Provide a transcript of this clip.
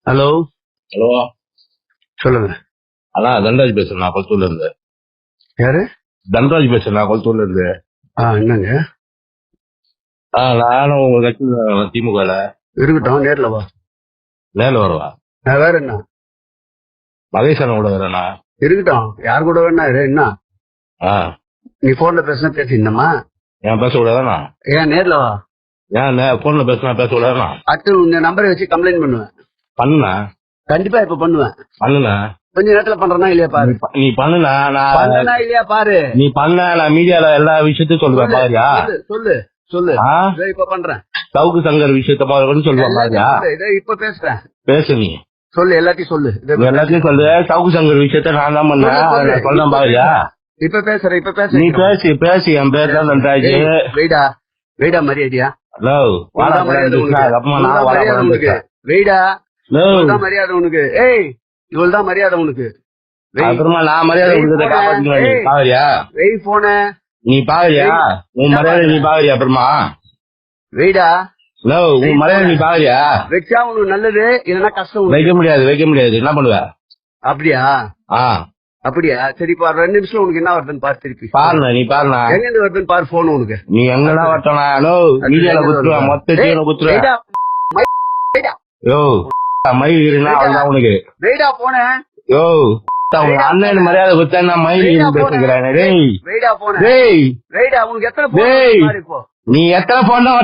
Hello. Hello. சொல்லுங்க. அண்ணா தன்ராஜ் பேசுறேன், நான் கொளத்தூர்ல இருந்து. யாரு? தன்ராஜ் பேசுறேன், நான் கொளத்தூர்ல இருந்து. என்னங்க? நானும் உங்க கட்சி திமுகல. இருக்கட்டும், நேர்ல வா. நேரில் வரவா? நான் வேற என்ன? மகேஷ் அண்ணன் கூட வரேண்ணா. இருக்கட்டும், யார் கூட வேணா இரு. என்ன நீ போன்ல பேசினா பேசிடணுமா? ஏன் பேசக்கூடாதாண்ணா? ஏன் நேர்ல வா. ஏன் போன்ல பேசினா பேசக்கூடாதுண்ணா? அடுத்து உங்க நம்பரை வச்சு கம்ப்ளைண்ட் பண்ணுவேன். பண்ணுண்ணா. கண்டிப்பா இப்ப பண்ணுவேன். பண்ணுண்ணா. கொஞ்ச நேரத்துல பண்றேனா இல்லையா பாரு. நீ பண்ணுண்ணா. பண்ணனா இல்லையா பாரு. நீ பண்ண, நான் மீடியால எல்லா விஷயத்தையும் சொல்லுவேன் பாரியா. சொல்லு சொல்லு. இப்ப பண்றேன். சவுக்கு சங்கர் விஷயத்த மாதிரி சொல்லுவேன் பாரியா. இப்ப பேசுறேன். பேசு நீ. சொல்லு, எல்லாத்தையும் சொல்லு. எல்லாத்தையும் சொல்லு. சவுக்கு சங்கர் விஷயத்த நான் தான் பண்ணேன், சொல்ல பாரியா. இப்ப பேசுறேன். இப்ப பேச நீ பேசி பேசி. என் பேர் தான் தன்ராஜ். வெயிடா வெயிடா மரியாதையா. ஹலோ. மரியாதை உனக்கு. ஏய், இவள்தான் மரியாதை உனக்கு. அப்புறமா நான் மரியாதை பாவரியா. வெய் போன. நீ பாவரியா? உன் மரியாதை நீ பாவரியா? அப்புறமா வெயிடா. உன் மரியாதை நீ பாவரியா? வச்சா உனக்கு நல்லது, இல்லன்னா கஷ்டம். வைக்க முடியாது, வைக்க முடியாது. என்ன பண்ணுவ? அப்படியா? அப்படியா? சரி, இப்ப 2 நிமிஷம் உனக்கு என்ன வருதுன்னு பாரு. திருப்பி பாருண்ணா, நீ பாருண்ணா. எங்க இருந்து வருதுன்னு பாரு போன் உனக்கு. நீ எங்கெல்லாம் வரட்டா? மீடியால குத்துருவேன், மொத்த சீன குத்துருவேன். யோ மயில் அவ்வளவுதான் உனக்கு. வெயிடா போன. யோ உங்க அண்ணன் மரியாதை குத்தா மயில் பேசுகிறேன். வெயிடா போன. உனக்கு எத்தனை நீ எத்தனை போன் தான்